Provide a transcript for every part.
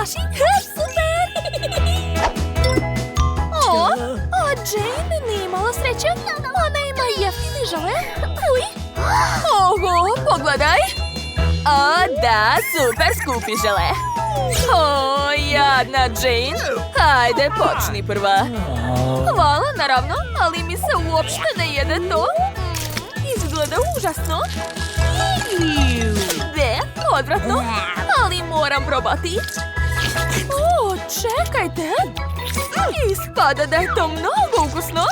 naši. Super! O, Jane nije imala sreće. Ona ima jeftini žele. Uj. Oho, pogledaj. O, da, super skupi žele. O, jadna Jane. Hajde, počni prva. Hvala, naravno, ali mi se uopšte ne jede to. Izgleda užasno. Ne, odvratno, ali moram probati. O, čekajte. Ispada da je to mnogo ukusno.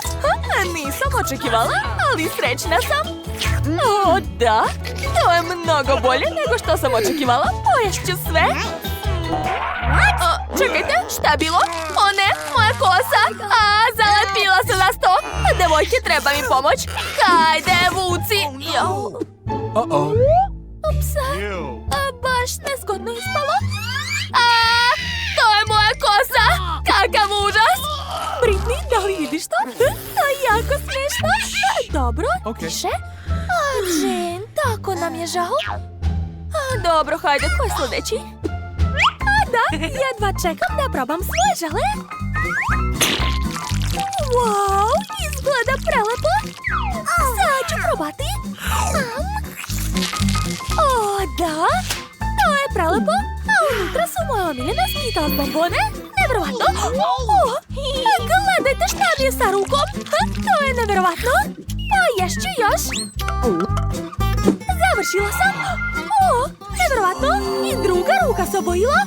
Nisam očekivala, ali srećna sam. O, da, to je mnogo bolje nego što sam očekivala. Poješću sve. O, čekajte, šta je bilo? O ne, moja kosa! Zalepila se za sto! Devojke, treba mi pomoć! Hajde, vuci! Upsa, baš nezgodno ispalo. To je moja kosa! Kakav užas! Britney, da li vidiš to? To je jako smiješno. Dobro, tiše. Jane, tako nam je žao. Dobro, hajde, ko je sljedeći? Da, jedva čekam da probam svoje žele. Wow, izgleda prelepo. Sad ću probati. O, da, to je prelepo. A unutra su moje omiljene Skittles bombone. Nevjerovatno. Gledajte šta mi je sa rukom. To je nevjerovatno. Pa ješću još. Završila sam. O, nevjerovatno. I druga ruka se obojila.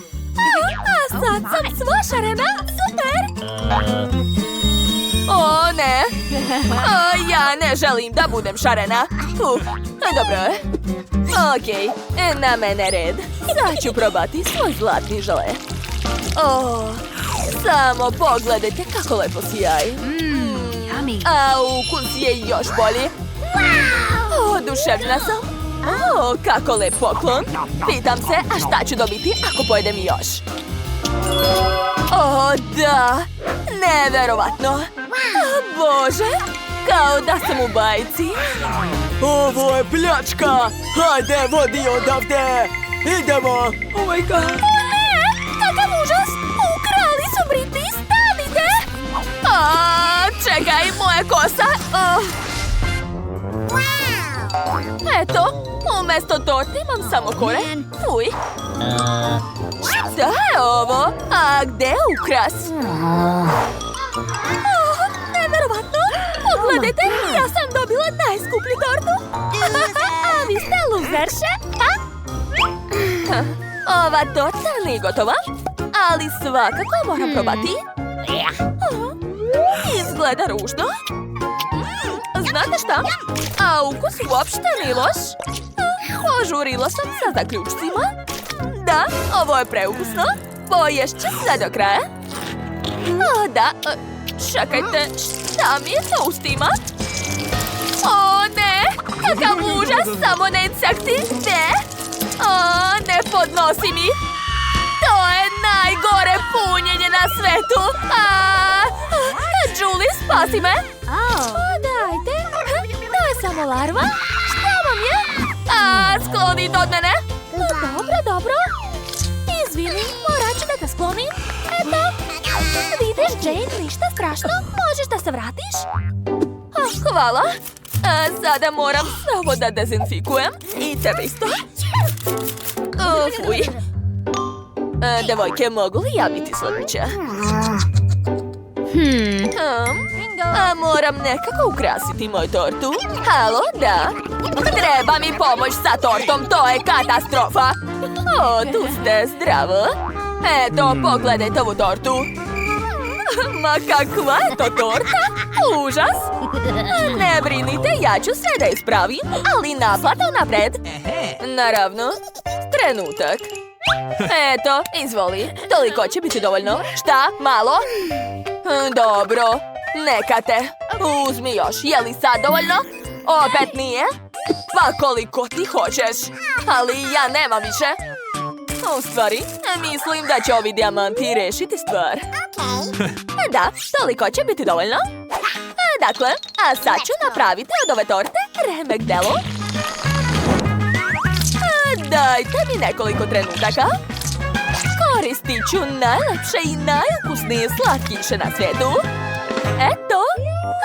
A sad sam sva šarena. Super. O, ne. Ja ne želim da budem šarena. Dobro je. Okej, na mene red. Sad ću probati svoj zlatni žele. O, samo pogledajte kako lepo sijaji. A ukus je još bolji. Oduševljena sam. O, kako lep poklon. Pitam se, a šta ću dobiti ako pojedem još? O, da. Neverovatno. Bože, kao da sam u bajci. Ovo je pljačka. Hajde, vodi odavde. Idemo. Oh my god. O ne, kakav užas. Ukrali su Britney, stanite. Čekaj, moja kosa. Eto, umjesto torte imam samo kore. Fuj. Šta je ovo? A gde je ukras? Neverovatno. Pogledajte, ja sam dobila najskuplju tortu. A vi ste luzerše? Ova torta nije gotova, ali svakako moram probati. Izgleda ružno. Znate šta? A ukus uopšte nije loš. Požurila sam sa zaključcima. Da, ovo je preukusno. Poješću sve do kraja. Da, čekajte, šta mi je to ustima? O ne, kakav užas, samo ne insekti. Ne, ne podnosi mi. To je najgore punjenje na svetu. Julie, spasi me. Dajte, to je samo larva. Šta vam je? Sklonite od mene. Dobro. Izvini, morat ću da te sklonim. Eto. Vidiš, Jane, ništa strašno. Možeš da se vratiš. Hvala. Sada moram samo da dezinfikujem. I tebe isto. Fuj. Devojke, mogu li ja biti sljedeća? Moram nekako ukrasiti moju tortu. Halo, da. Treba mi pomoć sa tortom, to je katastrofa. O, tu ste, zdravo. Eto, pogledajte ovu tortu. Ma kakva je to torta? Užas. Ne brinite, ja ću sve da ispravim, ali naplata napred. Naravno, trenutak. Eto, izvoli, toliko će biti dovoljno. Šta, malo? Dobro, neka te. Uzmi još, je li sad dovoljno? Opet nije? Pa koliko ti hoćeš. Ali ja nemam više. U stvari, mislim da će ovi dijamanti rešiti stvar. Da, toliko će biti dovoljno. Dakle, a sad ću napraviti od ove torte remek delo. Dajte mi nekoliko trenutaka. Koristit ću najlepše i najukusnije slatkiše na svijetu. Eto,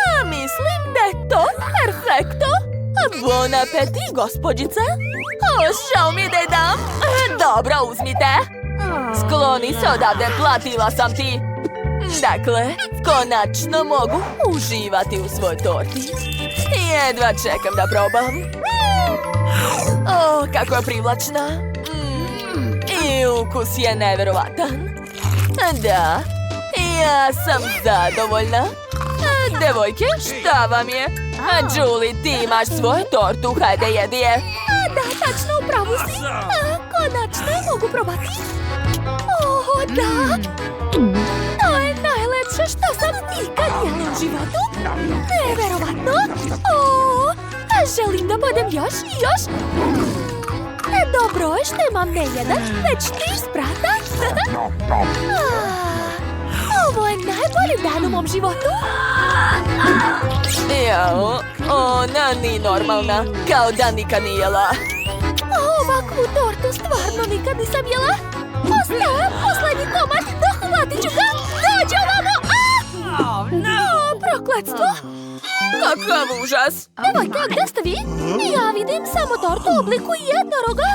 a mislim da je to perfekto. Bon appetit, gospođice. Žao mi je da je dam. Dobro, uzmite. Skloni se odavde, platila sam ti. Dakle, konačno mogu uživati u svoj torti. Jedva čekam da probam. O, kako je privlačna. I ukus je neverovatan. Da, ja sam zadovoljna. Devojke, šta vam je? Julie, ti imaš svoju tortu, hajde jedi je. Da, tačno, upravo si. Konačno mogu probati. O, da. To je najlepše što sam ikad jela u životu. Neverovatno. O, želim da budem još i još. Dobro je što imam ne jedan, već 3 sprata. Ovo je najbolji dan u mom životu. Jao, ona nije normalna, kao da nikad nije jela. Ovakvu tortu stvarno nikad nisam jela. Ostaje poslednji komad, dohvatit ću ga. Dođe ovamo! O, prokletstvo! Kakav užas! Devojka, gde ste vi? Ja vidim samo tortu u obliku jednoroga.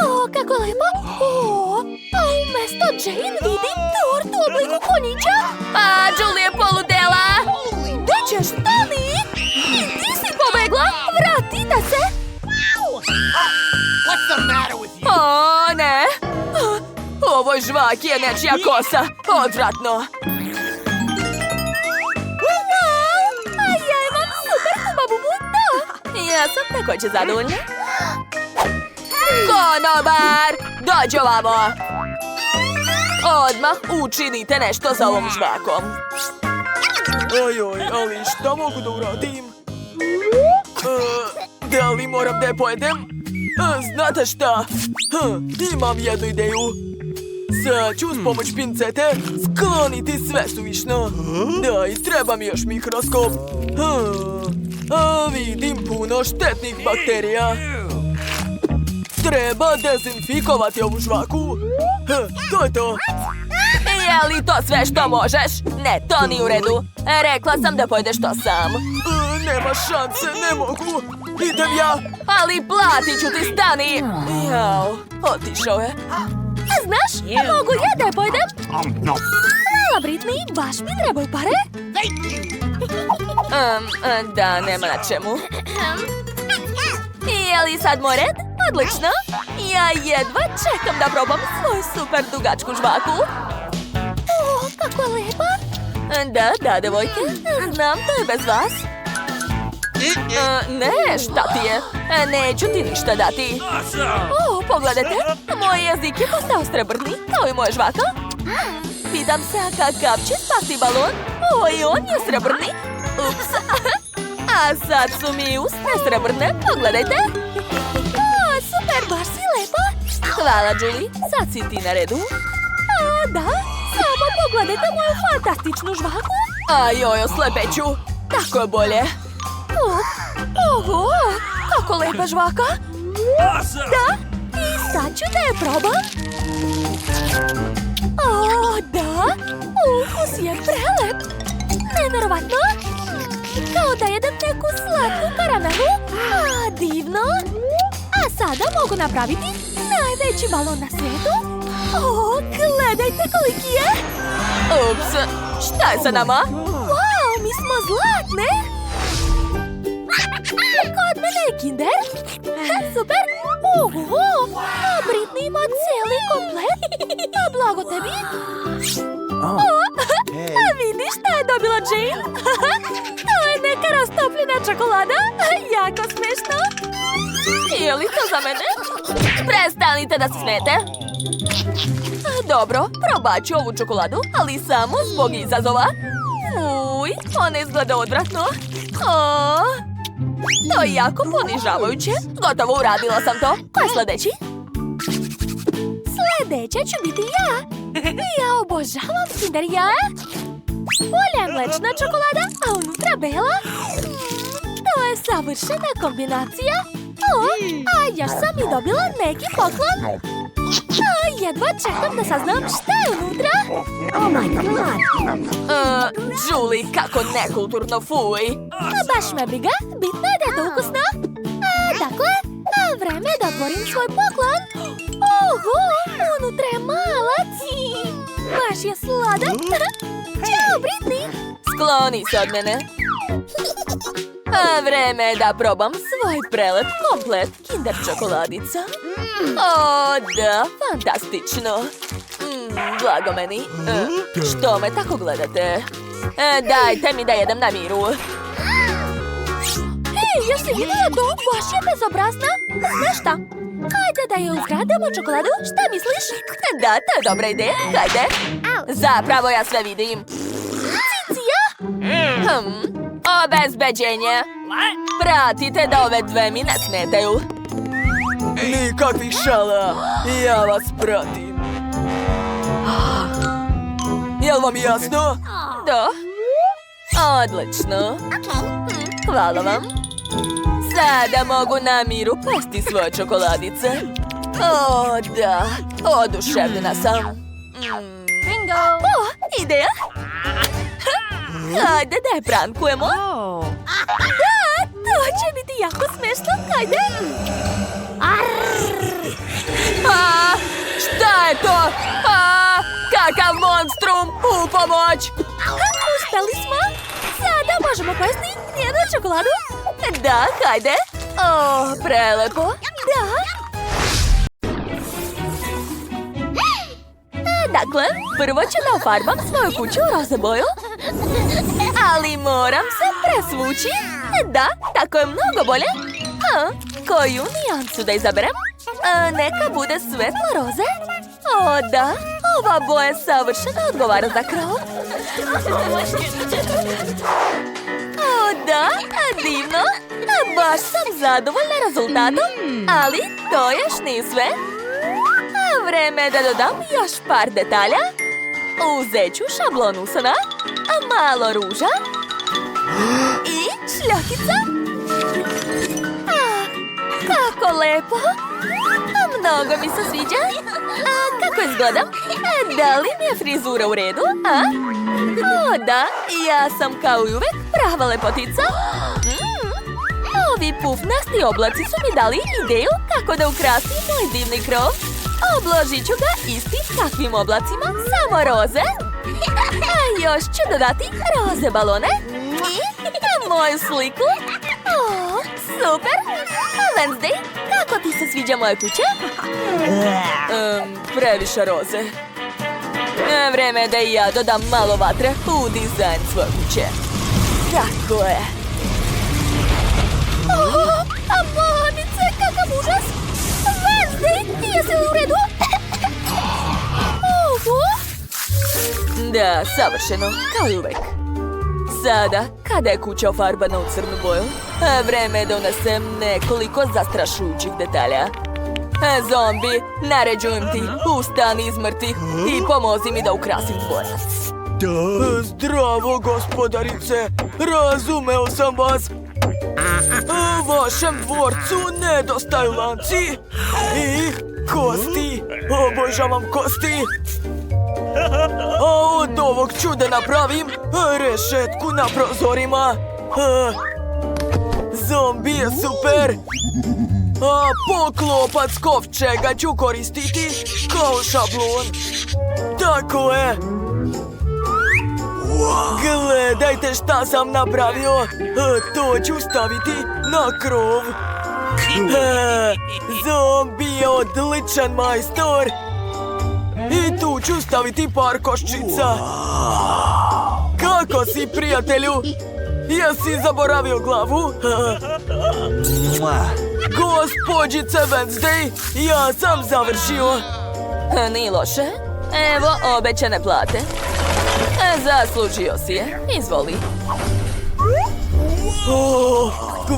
O, kako lepo! O, a umesto Jane vidim tortu u obliku konjića. A, Julie je poludela! Gde ćeš, stani? I ti si pobegla? Vratite se! O, ne! Ovoj žvaki je nečija kosa. Odvratno. Ja sam također zadovoljna. Konobar, dođi ovamo. Odmah učinite nešto sa ovom žvakom. Ojoj, ali šta mogu da uradim? Da li moram da je pojedem? Znate šta? Imam jednu ideju. Sad ću uz pomoć pincete skloniti sve suvišno. Da, i treba mi još mikroskop. Vidim puno štetnih bakterija. Treba dezinfikovati ovu žvaku. To je to. Je li to sve što možeš? Ne, to nije u redu. Rekla sam da pojedeš to sam. Nema šanse, ne mogu. Idem ja. Ali platit ću ti, stani. Jao, otišao je. Znaš, mogu ja da je pojedem? Hvala, Britney, baš mi trebaju pare. Da, nema na čemu. Je li sad moj red? Odlično. Ja jedva čekam da probam svoju super dugačku žvaku. O, kako je lepa. Da, devojke. Znam, to je bez vas. Ne, šta ti je? Neću ti ništa dati. O, pogledajte. Moj jezik je postao srebrni, kao i moja žvaka. Pitam se kakav će spati balon. O, i on je srebrni. Ups. A sad su mi usne srebrne, pogledajte. O, super, baš si lepa. Hvala, Julie, sad si ti na redu. Da, samo pogledajte moju fantastičnu žvaku. Ajoj, oslepeću. Tako je bolje. Oho, kako lepa žvaka. Da, i sad ću da je probam. O, da, ukus je prelep. Neverovatno. Kao da jedem neku slatku karamelu. Divno. A sada mogu napraviti najveći balon na svijetu. O, gledajte koliki je. Ups, šta je sa nama? Wow, mi smo zlatne. Kod mene je Kinder. Super. Oho, a Britney ima cijeli komplet. A blago tebi. A vidiš šta je dobila Jane? To je neka rastopljena čokolada. Jako smešno. Je li to za mene? Prestanite da se smete. Dobro, probat ću ovu čokoladu, ali samo zbog izazova. Uj, ona izgleda odvratno. To je jako ponižavajuće. Gotovo, uradila sam to. Ko je sljedeći? Sljedeća ću biti ja. Ja obožavam Kinder jaja. Bolja je mlečna čokolada, a unutra bela. To je savršena kombinacija. A još sam i dobila neki poklon. Jedva čekam da saznam šta je unutra. Oh my god. Julie, kako nekulturno, fuj. Baš me briga, bitno je da je to ukusno. Dakle, vreme je da otvorim svoj poklon. Oho, unutra je malac. Baš je sladak. Ćao, Britney. Skloni se od mene. Vreme je da probam svoj prelep komplet Kinder čokoladica. O, da, fantastično. Blago meni. Što me tako gledate? Dajte mi da jedem na miru. Hej, jesi vidjela to? Baš je bezobrazna. Znaš šta? Hajde da je uzgradimo čokoladu, šta misliš? Da, to je dobra ideja, hajde. Zapravo ja sve vidim. Cicija? Obezbeđenje. Pratite da ove dve mi ne smetaju. Nikakvih šala, ja vas pratim. Jel vam jasno? Da. Odlično. Hvala vam. Sada mogu na miru pasti svoje čokoladice. O, da. Oduševljena sam. Bingo! O, ideja! Hajde da je prankujemo. Da, to će biti jako smešno. Hajde. Šta je to? Kakav monstrum! U pomoć! Uspeli smo! Sada možemo pojesti jednu čokoladu. Da, hajde. O, prelepo. Da. Dakle, prvo ću da ofarbam svoju kuću u roze boju. Ali moram se presvući. Da, tako je mnogo bolje. Koju nijansu da izaberem? Neka bude svetlo roze. O, da, ova boja savršeno odgovara za krov. O, da, divno. Baš sam zadovoljna rezultatom, ali to još nije sve. Vreme je da dodam još par detalja. Uzet ću šablon usana, malo ruža i šljokica. Kako lepo. Mnogo mi se sviđa. Kako izgledam? Da li mi je frizura u redu? O, da, ja sam kao i uvek prava lepotica. Ovi pufnasti oblaci su mi dali ideju kako da ukrasim moj divni krov. Obložit ću ga istim takvim oblacima, samo roze. A još ću dodati roze balone i moju sliku. O, super! Wednesday, kako ti se sviđa moja kuća? Previše roze. Vreme je da i ja dodam malo vatre u dizajn svoje kuće. Tako je. Mamice, kakav užas! Wednesday, jesi li u redu? Da, savršeno, kao i uvek. Sada, kada je kuća ofarbana u crnu boju, vreme je da unesem nekoliko zastrašujućih detalja. Zombi, naređujem ti, ustani iz mrtvih i pomozi mi da ukrasim dvorac. Zdravo, gospodarice, razumeo sam vas. Vašem dvorcu nedostaju lanci i kosti. Obožavam kosti. A od ovog ću da napravim rešetku na prozorima. Zombi je super. A poklopac kovčega ću koristiti kao šablon. Tako je. Gledajte šta sam napravio. To ću staviti na krov. Zombi je odličan majstor. I tu ću staviti par koščica. Kako si, prijatelju? Jesi zaboravio glavu? Gospođice Wednesday, ja sam završio. Nije loše. Evo obećane plate. Zaslužio si je. Izvoli.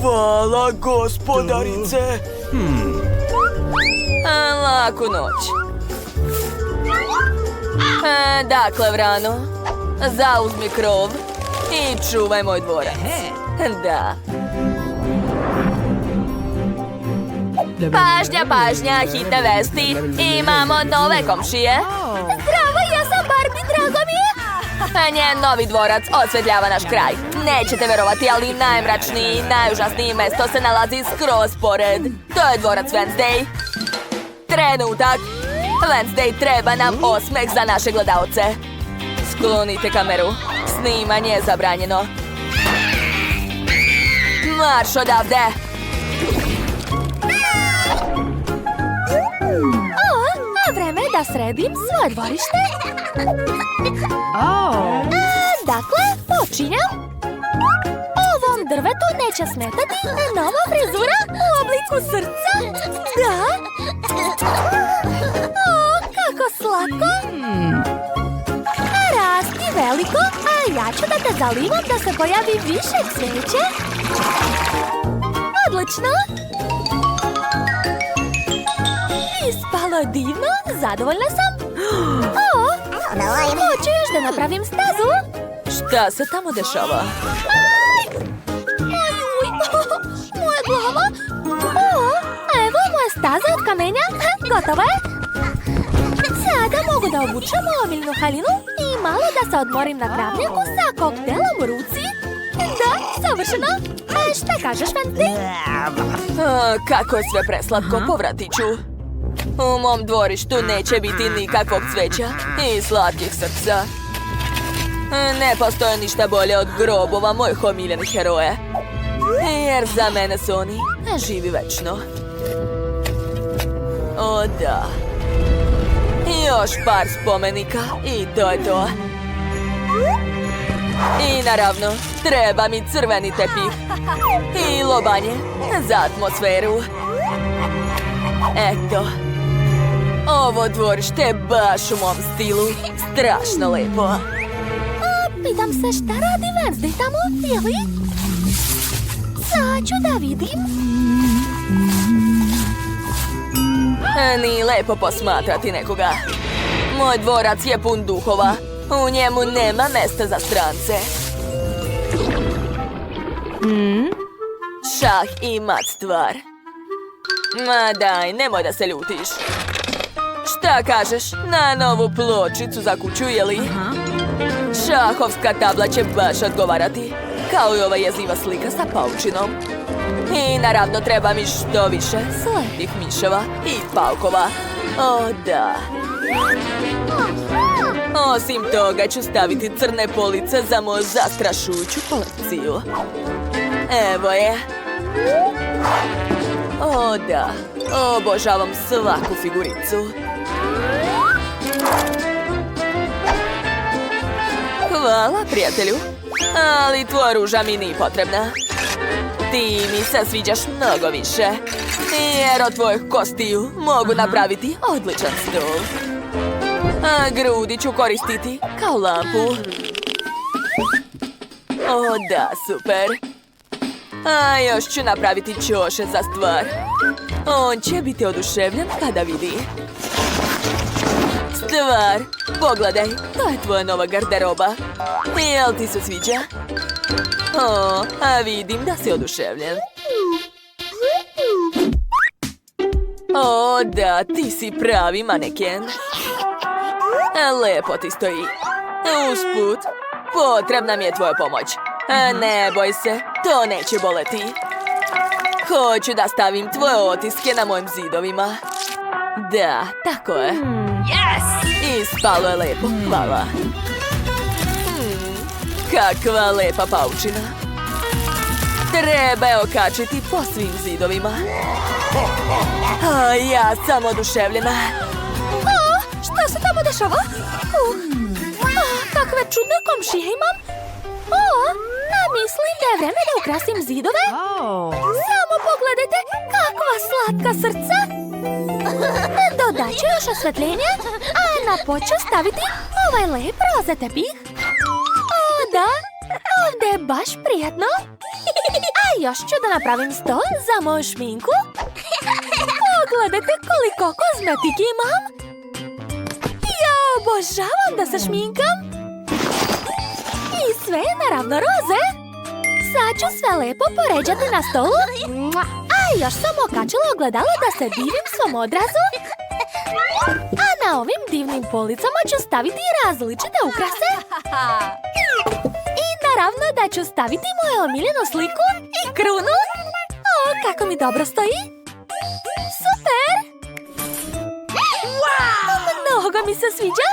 Hvala, gospodarice. Laku noć. Dakle, Vrano, zauzmi krov i čuvaj moj dvorac. Da. Pažnja, pažnja, hitne vesti. Imamo nove komšije. Zdravo, ja sam Barbie, drago mi je. Njen novi dvorac osvetljava naš kraj. Nećete verovati, ali najmračniji, najužasniji mesto se nalazi skroz pored. To je dvorac Wednesday. Trenutak. Wednesday, treba nam osmeh za naše gledaoce. Sklonite kameru. Snimanje je zabranjeno. Marš odavde! A vreme je da sredim svoje dvorište. Dakle, počinjam. Ovom drvetu neće smetati nova frizura u obliku srca. Da. Kako slatko. Rasti veliko, a ja ću da te zalivam da se pojavi više cveće. Odlično. Ispalo je divno, zadovoljna sam. Hoću još da napravim stazu. Šta se tamo dešava? Moja glava. Evo moja staza od kamenja. Gotovo je. Sada mogu da obučem omiljnu haljinu i malo da se odmorim na travnjaku sa koktelom u ruci. Da, savršeno. Šta kažeš, Wednesday? Kako je sve preslatko, povratit ću. U mom dvorištu neće biti nikakvog cveća i slatkih srca. Ne postoje ništa bolje od grobova mojih omiljenih heroja. Jer za mene su oni živi večno. O da. Još par spomenika i to je to. I naravno, treba mi crveni tepih i lobanje za atmosferu. Eto. Ovo dvorište je baš u mom stilu. Strašno lepo. Pitam se šta radi Wednesday tamo, ili? Sad ću da vidim. Nije lepo posmatrati nekoga. Moj dvorac je pun duhova. U njemu nema mesta za strance. Šah i mat stvar. Ma daj, nemoj da se ljutiš. Šta kažeš? Na novu pločicu za kuću, jeli? Šahovska tabla će baš odgovarati. Kao i ova jeziva slika sa paučinom. I naravno treba mi što više slepih miševa i paukova. O da. Osim toga ću staviti crne police za moju zastrašujuću kolekciju. Evo je. O da. Obožavam svaku figuricu. Hvala, prijatelju. Ali tvoja ruža mi nije potrebna. Ti mi se sviđaš mnogo više. Jer od tvojih kostiju mogu napraviti odličan stol. A grudi ću koristiti kao lampu. O da, super. A još ću napraviti ćoše za stvar. On će biti oduševljen kada vidi. Stvar, pogledaj, to je tvoja nova garderoba. Jel ti se sviđa? O, a vidim da si oduševljen. O, da, ti si pravi maneken. Lepo ti stoji. Usput, potrebna mi je tvoja pomoć. Ne boj se, to neće boleti. Hoću da stavim tvoje otiske na mojim zidovima. Da, tako je. Ispalo je lepo, hvala. Kakva lepa paučina. Treba je okačiti po svim zidovima. A ja sam oduševljena. Šta se tamo dešava? Kakve čudne komšije imam. Mislim da je vreme da ukrasim zidove. Samo pogledajte kakva slatka srca. Dodat ću još osvetljenje, a na pod ću staviti ovaj lep roze tepih. O da, ovdje je baš prijatno. A još ću da napravim stol za moju šminku. Pogledajte koliko kozmetike imam. Ja obožavam da se šminkam. I sve je naravno roze. Sad ću sve lepo poređati na stolu. A još sam okačila ogledalo da se divim svom odrazu. A na ovim divnim policama ću staviti različite ukrase. I naravno da ću staviti moju omiljenu sliku i krunu. O, kako mi dobro stoji. Super! Mnogo mi se sviđa.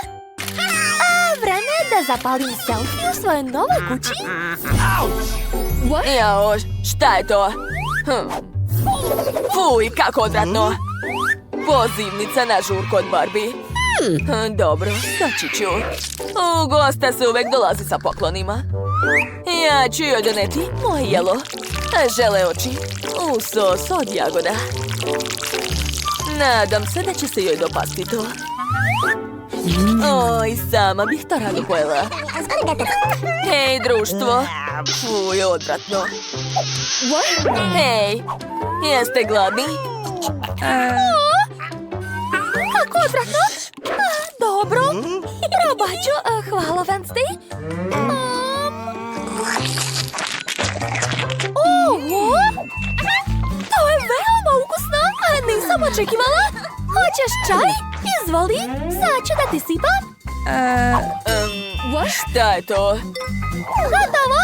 A vreme je da zapalim selfie u svojoj novoj kući. Jao, šta je to? Fuj, kako odvratno. Pozivnica na žurku od Barbie. Dobro, doći ću. U gosta se uvek dolazi sa poklonima. Ja ću joj doneti moje jelo. Žele oči u sos od jagoda. Nadam se da će se joj dopasti to. Oj, sama bih to rado pojela. Hej, društvo. Fuj, odvratno. Hej, jeste gladni? Kako odvratno? Dobro, probat ću. Hvala, Wednesday. Oho! To je veoma ukusno, a nisam očekivala. Hoćeš čaj? Izvoli, sad ću da ti sipam. Šta je to? Gotovo?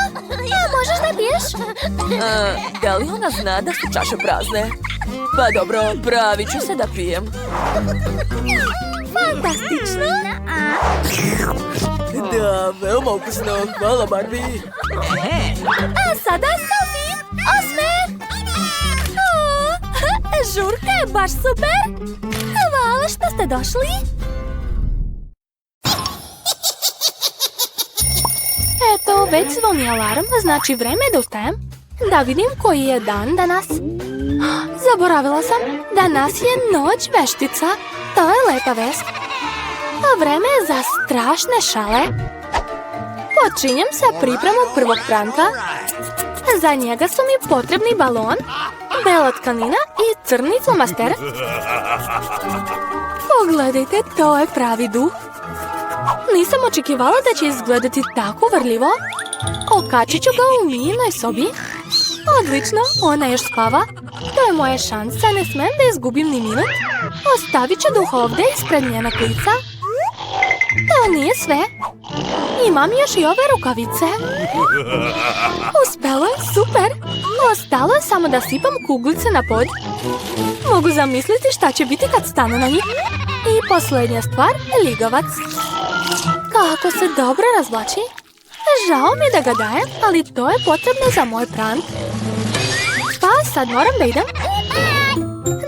Možeš da piješ? Da li ona zna da su čaše prazne? Pa dobro, pravit ću se da pijem. Fantastično! Da, veoma ukusno. Hvala, Barbie. A sada Sophie, osmeh! Žurka je baš super! Hvala što ste došli! Eto, već zvoni alarm, znači vreme da ustajem. Da vidim koji je dan danas. Zaboravila sam, danas je noć veštica. To je lepa vest. A vreme je za strašne šale. Počinjem sa pripremom prvog pranka. Za njega su mi potrebni balon, bela tkanina i crni flomaster. Pogledajte, to je pravi duh. Nisam očekivala da će izgledati tako vrljivo. Okačit ću ga u Mijinoj sobi. Odlično, ona još spava. To je moja šansa, ne smem da izgubim ni minut. Ostavit ću duh ovdje ispred njenog lica. To nije sve. Imam još i ove rukavice. Uspelo je, super. Ostalo je samo da sipam kuglice na pod. Mogu zamisliti šta će biti kad stanu na njih. I posljednja stvar, ligavac. Kako se dobro razvlači. Žao mi da ga dajem, ali to je potrebno za moj prank. Pa sad moram da idem.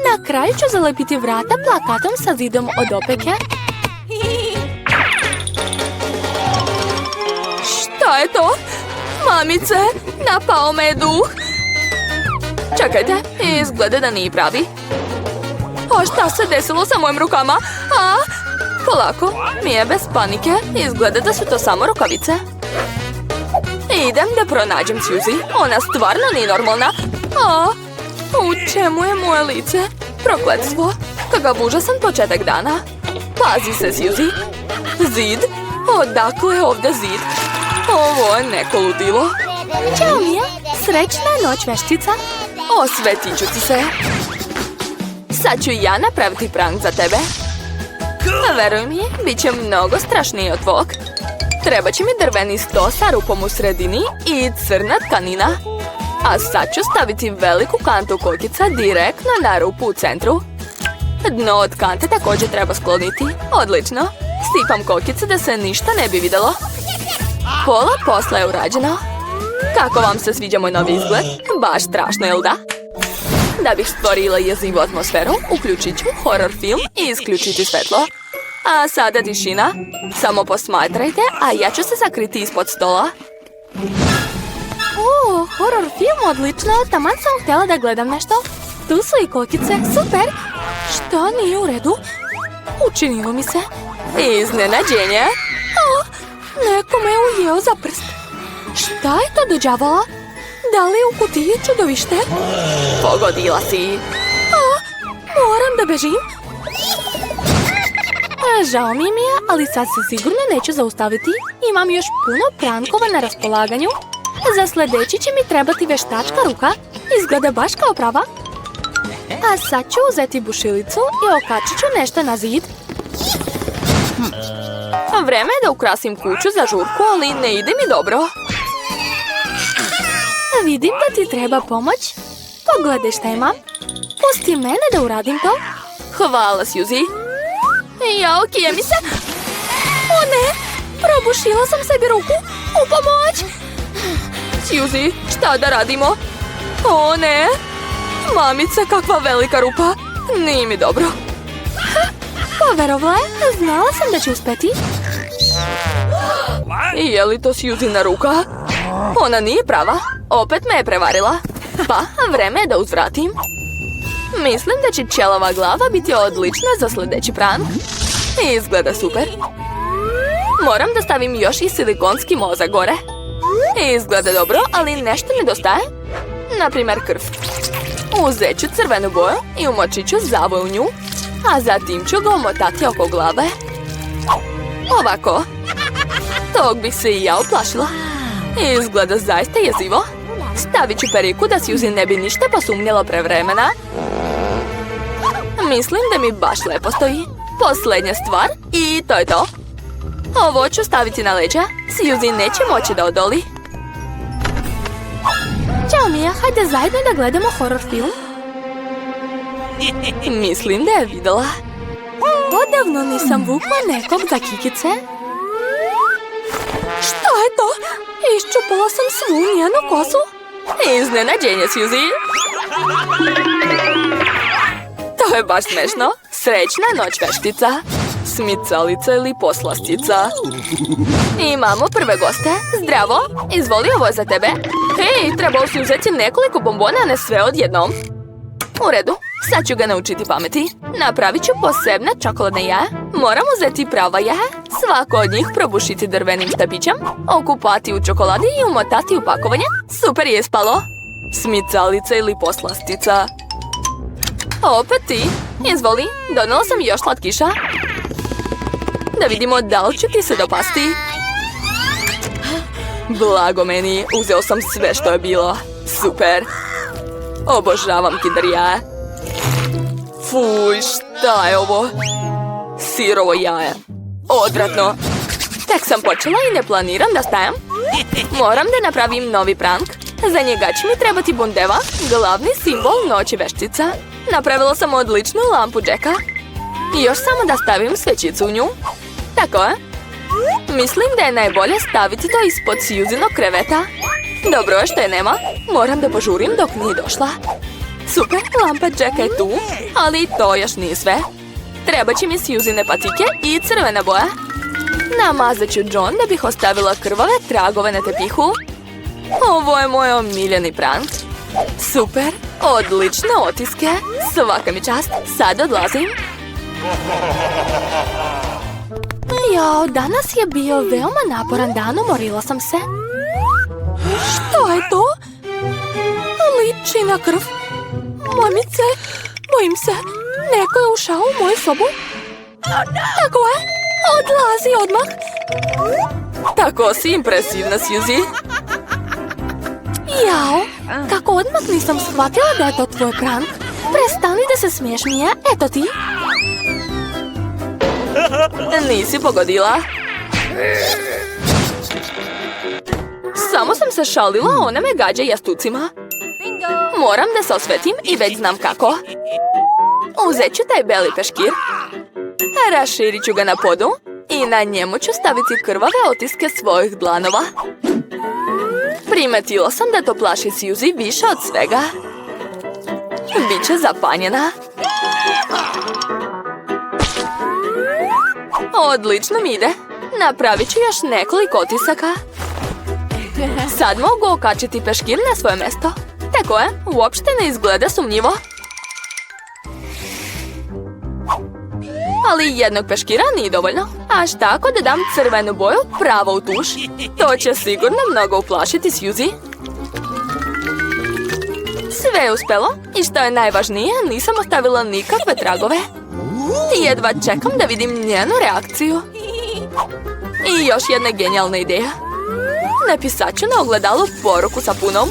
Na kraju ću zalepiti vrata plakatom sa zidom od opeke. Šta je to? Mamice, napao me je duh. Čekajte, izgleda da nije pravi. A šta se desilo sa mojim rukama? Polako, Mija bez panike. Izgleda da su to samo rukavice. Idem da pronađem Suzy. Ona stvarno nije normalna. U čemu je moje lice? Prokletstvo. Kakav užasan početak dana. Pazi se, Suzy. Zid? Odakle je ovdje zid? Ovo je neko ludilo. Ćao, Mija. Srećna noć, veštica. Osvetit ću ti se. Sad ću ja napraviti prank za tebe. Veruj mi, bit će mnogo strašniji od tvog. Treba će mi drveni sto sa rupom u sredini i crna tkanina. A sad ću staviti veliku kantu kokica direktno na rupu u centru. Dno od kante također treba skloniti. Odlično. Sipam kokice da se ništa ne bi vidjelo. Pola posla je urađeno. Kako vam se sviđa moj novi izgled? Baš strašno, jel da? Da bih stvorila jezivu atmosferu, uključit ću horror film i isključiti svetlo. A sada tišina. Samo posmatrajte, a ja ću se sakriti ispod stola. Horror film, odlično. Taman sam htjela da gledam nešto. Tu su i kokice, super. Što nije u redu? Učinilo mi se. Iznenađenje. Neko me ujeo za prst. Šta je to do đavola? Da li je u kutiji čudovište? Pogodila si. Moram da bežim. Žao mi je, Mija, ali sad se sigurno neću zaustaviti. Imam još puno prankova na raspolaganju. Za sljedeći će mi trebati veštačka ruka. Izgleda baš kao prava. A sad ću uzeti bušilicu i okačit ću nešto na zid. Vreme je da ukrasim kuću za žurku, ali ne ide mi dobro. Vidim da ti treba pomoć. Pogledaj šta imam. Pusti mene da uradim to. Hvala, Suzy. Jao, kije mi se. O ne, probušila sam sebi ruku. U pomoć. Suzy, šta da radimo? O ne, mamice, kakva velika rupa. Nije mi dobro. Poverovala je, znala sam da će uspeti. Je li to Suzyna ruka? Ona nije prava. Opet me je prevarila. Pa, vreme je da uzvratim. Mislim da će ćelava glava biti odlična za sljedeći prank. Izgleda super. Moram da stavim još i silikonski mozak gore. Izgleda dobro, ali nešto nedostaje. Naprimjer krv. Uzet ću crvenu boju i umočit ću zavoj u nju, a zatim ću ga omotati oko glave. Ovako. Tog bih se i ja uplašila. Izgleda zaista jezivo. Stavit ću periku da Suzy ne bi ništa posumnjala pre vremena. Mislim da mi baš lepo stoji. Posljednja stvar i to je to. Ovo ću staviti na leđa. Suzy neće moći da odoli. Ćao Mija, hajde zajedno da gledamo horror film. Mislim da je videla. Odavno nisam vukla nekog za kikice. Šta je to? Iščupala sam svu njenu kosu. Iznenađenje, Suzy. To je baš smešno. Srećna noć, veštica. Smicalica ili poslastica. Imamo prve goste. Zdravo, izvoli, ovo je za tebe. Hej, trebalo si uzeti nekoliko bombona, a ne sve odjednom. U redu, sad ću ga naučiti pameti. Napravit ću posebne čokoladne jaje. Moram uzeti prava jaje, svako od njih probušiti drvenim štapićem, okupati u čokoladi i umotati u pakovanje. Super je ispalo. Smicalica ili poslastica. Opet ti. Izvoli, donela sam još slatkiša. Da vidimo da li će ti se dopasti. Blago meni, uzeo sam sve što je bilo. Super. Obožavam Kinder jaje. Fuj, šta je ovo? Sirovo jaje. Odvratno. Tek sam počela i ne planiram da stajem. Moram da napravim novi prank. Za njega će mi trebati bundeva, glavni simbol noći veštica. Napravila sam odličnu lampu Jacka. Još samo da stavim svećicu u nju. Tako je. Mislim da je najbolje staviti to ispod Suzynog kreveta. Dobro je što je nema. Moram da požurim dok nije došla. Super, lampa Jacka je tu, ali to još nije sve. Treba će mi Suzyne patike i crvena boja. Namazat ću John da bih ostavila krvave tragove na tepihu. Ovo je moj omiljeni prank. Super, odlične otiske. Svaka mi čast, sad odlazim. Jao, danas je bio veoma naporan dan, umorila sam se. Što je to? Liči na krv. Mamice, bojim se. Neko je ušao u moju sobu. Tako je, odlazi odmah. Tako si impresivna, Suzy. Jao, kako odmah nisam shvatila da je to tvoj prank. Prestani da se smiješ, Mija, eto ti. Nisi pogodila. Samo sam se šalila, ona me gađa jastucima. Moram da se osvetim i već znam kako. Uzet ću taj beli peškir. Raširit ću ga na podu i na njemu ću staviti krvave otiske svojih dlanova. Primetila sam da to plaši Suzy više od svega. Biće zapanjena. Odlično mi ide. Napravit ću još nekoliko otisaka. Sad mogu okačiti peškir na svoje mesto. Tako je, uopšte ne izgleda sumnjivo. Ali jednog peškira nije dovoljno. A šta ako dodam crvenu boju pravo u tuš? To će sigurno mnogo uplašiti Suzy. Sve je uspelo i što je najvažnije, nisam ostavila nikakve tragove. Jedva čekam da vidim njenu reakciju. I još jedna genijalna ideja. Napisat ću na ogledalu poruku sa punom.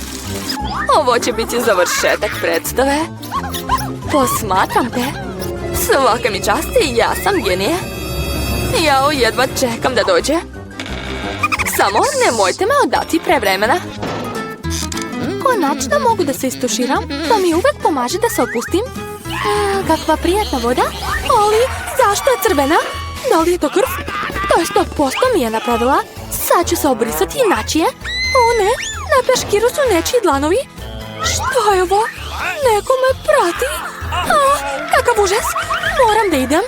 Ovo će biti završetak predstave. Posmatram te. Svaka mi čast i ja sam genije. Jao, jedva čekam da dođe. Samo nemojte me odati pre vremena. Konačno mogu da se istuširam. To mi uvek pomaže da se opustim. Kakva prijatna voda. Ali, zašto je crvena? Da li je to krv? To je 100% mi je napravila. Sad ću se obrisati i naći je. O ne, na peškiru su nečiji dlanovi. Šta je ovo? Neko me prati. Kakav užas. Moram da idem.